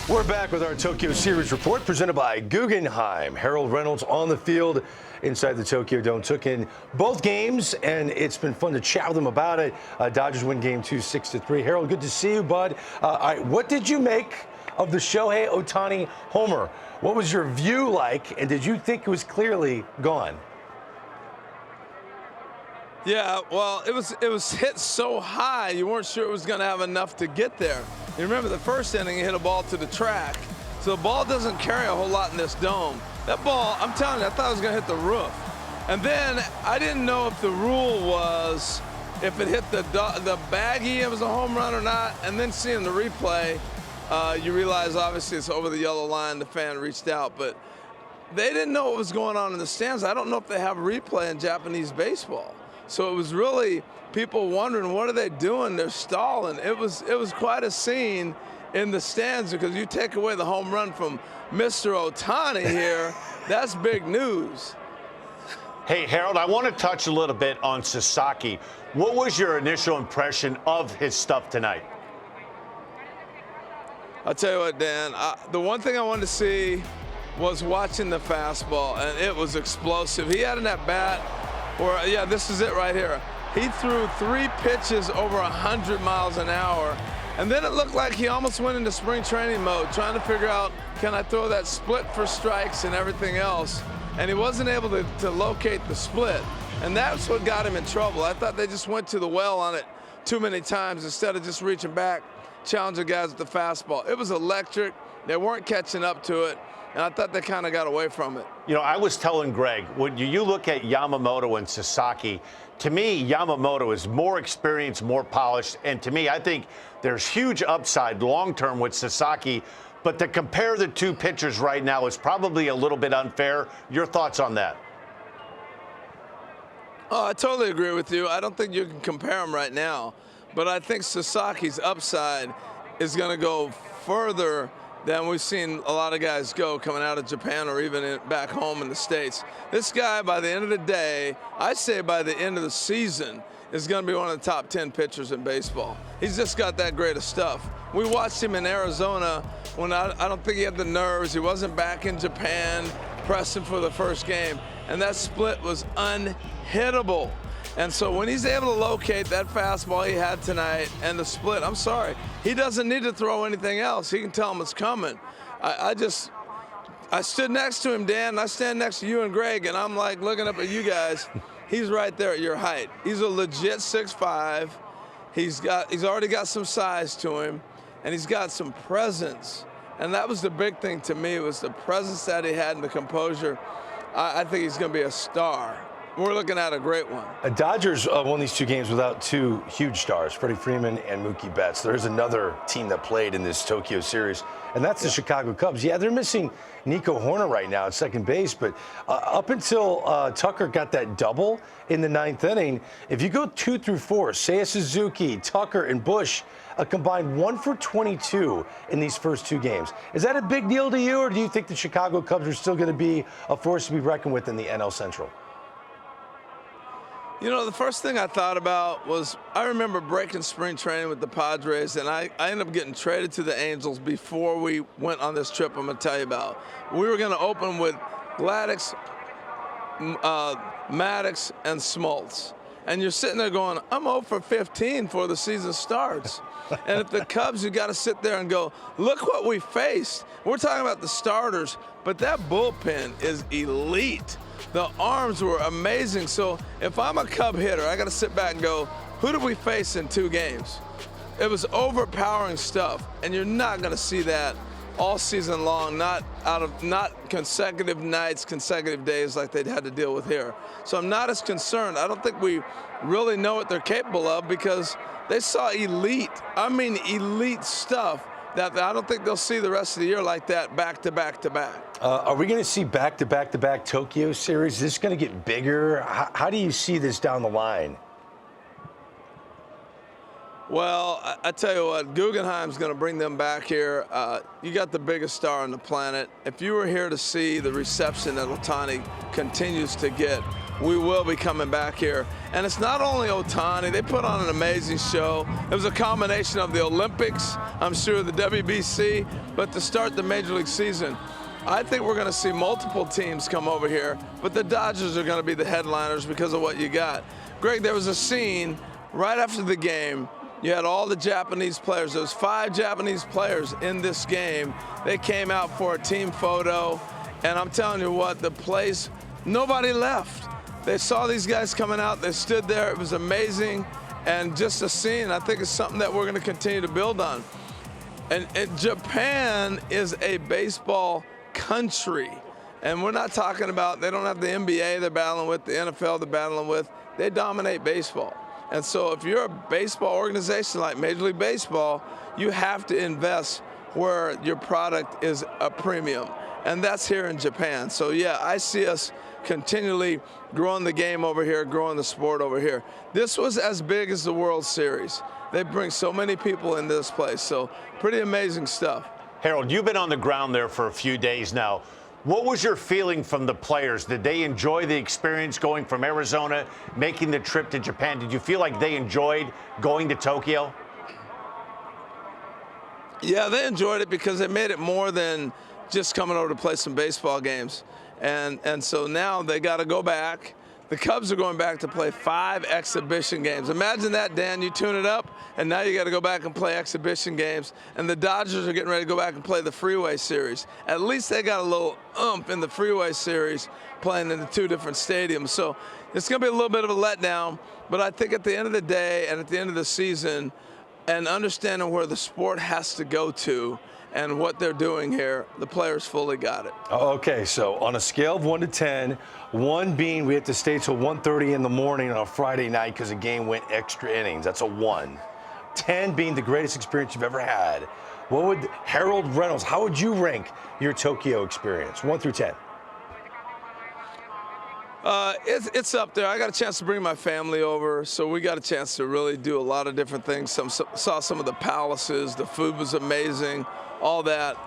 We're back with our Tokyo Series report presented by Guggenheim. Harold Reynolds on the field inside the Tokyo Dome. Took in both games, and it's been fun to chat with him about it. Dodgers win game 2, 6-3. Harold, good to see you, bud. All right, what did you make of the Shohei Ohtani homer? What was your view like, and did you think it was clearly gone? Yeah, well, it was hit so high, you weren't sure it was going to have enough to get there. You remember the first inning, he hit a ball to the track. So the ball doesn't carry a whole lot in this dome. That ball, I'm telling you, I thought it was going to hit the roof. And then I didn't know if the rule was if it hit the baggie, it was a home run or not. And then seeing the replay, you realize obviously it's over the yellow line. The fan reached out, but they didn't know what was going on in the stands. I don't know if they have replay in Japanese baseball. So it was really people wondering, what are they doing? They're stalling. It was quite a scene in the stands, because you take away the home run from Mr. Ohtani here, that's big news. Hey, Harold, I want to touch a little bit on Sasaki. What was your initial impression of his stuff tonight? I'll tell you what, Dan, the one thing I wanted to see was watching the fastball, and it was explosive. He had in that bat, yeah, this is it right here. He threw 3 pitches over 100 miles an hour, and then it looked like he almost went into spring training mode, trying to figure out, can I throw that split for strikes and everything else? And he wasn't able to locate the split, and that's what got him in trouble. I thought they just went to the well on it too many times instead of just reaching back, challenging guys with the fastball. It was electric. They weren't catching up to it, and I thought they kind of got away from it. You know, I was telling Greg, when you look at Yamamoto and Sasaki, to me, Yamamoto is more experienced, more polished, and to me, I think there's huge upside long-term with Sasaki, but to compare the two pitchers right now is probably a little bit unfair. Your thoughts on that? Oh, I totally agree with you. I don't think you can compare them right now, but I think Sasaki's upside is going to go further than we've seen a lot of guys go coming out of Japan or even back home in the States. This guy, by the end of the day, I say by the end of the season, is going to be one of the top 10 pitchers in baseball. He's just got that great of stuff. We watched him in Arizona when I don't think he had the nerves. He wasn't back in Japan pressing for the first game, and that split was unhittable. And so when he's able to locate that fastball he had tonight and the split, I'm sorry, he doesn't need to throw anything else. He can tell him it's coming. I stood next to him, Dan, and I stand next to you and Greg, and I'm like looking up at you guys. He's right there at your height. He's a legit 6'5". He's already got some size to him, and he's got some presence. And that was the big thing to me, was the presence that he had and the composure. I think he's going to be a star. We're looking at a great one. Dodgers won these 2 games without 2 huge stars, Freddie Freeman and Mookie Betts. There's another team that played in this Tokyo series, and that's the Chicago Cubs. Yeah, they're missing Nico Horner right now at second base, but up until Tucker got that double in the 9th inning, if you go 2 through 4, Seiya Suzuki, Tucker, and Bush, a combined 1 for 22 in these first 2 games. Is that a big deal to you, or do you think the Chicago Cubs are still going to be a force to be reckoned with in the NL Central? You know, the first thing I thought about was, I remember breaking spring training with the Padres, and I ended up getting traded to the Angels before we went on this trip I'm going to tell you about. We were going to open with Gladys, Maddox, and Smoltz. And you're sitting there going, I'm 0 for 15 before the season starts. And if the Cubs, you got to sit there and go, look what we faced. We're talking about the starters, but that bullpen is elite. The arms were amazing. So if I'm a Cub hitter, I got to sit back and go, who did we face in 2 games? It was overpowering stuff, and you're not going to see that all season long, not consecutive nights, consecutive days like they'd had to deal with here. So I'm not as concerned. I don't think we really know what they're capable of, because they saw elite, I mean elite stuff that I don't think they'll see the rest of the year like that, back to back to back. Are we going to see back to back to back Tokyo series? Is this going to get bigger? How do you see this down the line? Well, I tell you what, Guggenheim's going to bring them back here. You got the biggest star on the planet. If you were here to see the reception that Ohtani continues to get we will be coming back here. And it's not only Ohtani. They put on an amazing show. It was a combination of the Olympics, I'm sure the WBC, but to start the Major League season, I think we're going to see multiple teams come over here, but the Dodgers are going to be the headliners because of what you got. Greg, there was a scene right after the game. You had all the Japanese players. There was 5 Japanese players in this game. They came out for a team photo, and I'm telling you what, the place, nobody left. They saw these guys coming out. They stood there. It was amazing, and just a scene, I think, is something that we're going to continue to build on. And Japan is a baseball country, and we're not talking about, they don't have the NBA they're battling with, the NFL they're battling with. They dominate baseball. And so if you're a baseball organization like Major League Baseball, you have to invest where your product is a premium. And that's here in Japan. So yeah, I see us continually growing the game over here, growing the sport over here. This was as big as the World Series. They bring so many people in this place. So pretty amazing stuff. Harold, you've been on the ground there for a few days now. What was your feeling from the players? Did they enjoy the experience going from Arizona, making the trip to Japan? Did you feel like they enjoyed going to Tokyo? Yeah, they enjoyed it because they made it more than just coming over to play some baseball games. And so now they got to go back. The Cubs are going back to play 5 exhibition games. Imagine that, Dan. You tune it up, and now you got to go back and play exhibition games. And the Dodgers are getting ready to go back and play the Freeway Series. At least they got a little oomph in the Freeway Series playing in the 2 different stadiums. So it's going to be a little bit of a letdown. But I think at the end of the day and at the end of the season, and understanding where the sport has to go to and what they're doing here, the players fully got it. Okay, so on a scale of 1 to 10, 1 being we have to stay till 1:30 in the morning on a Friday night because the game went extra innings. That's a 1. 10 being the greatest experience you've ever had. What would Harold Reynolds, how would you rank your Tokyo experience, 1 through 10? It's up there. I got a chance to bring my family over, so we got a chance to really do a lot of different things. Saw some of the palaces. The food was amazing, all that.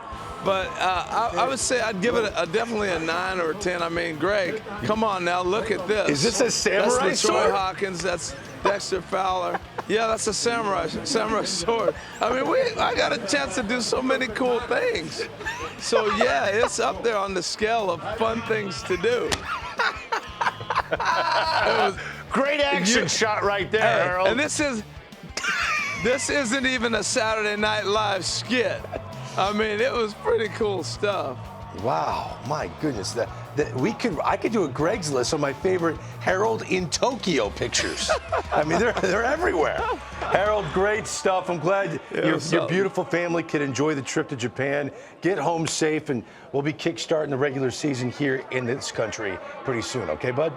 But I would say I'd give it definitely a 9 or a 10. I mean, Greg, come on now, look at this. Is this a samurai That's sword? LaTroy Hawkins. That's Dexter Fowler. Yeah, that's a samurai sword. I mean, I got a chance to do so many cool things. So yeah, it's up there on the scale of fun things to do. Great action shot right there, Harold. And this isn't even a Saturday Night Live skit. I mean, it was pretty cool stuff. Wow, my goodness, I could do a Greg's list on my favorite Harold in Tokyo pictures. I mean, they're everywhere. Harold, great stuff. I'm glad your beautiful family could enjoy the trip to Japan. Get home safe, and we'll be kickstarting the regular season here in this country pretty soon. Okay, bud?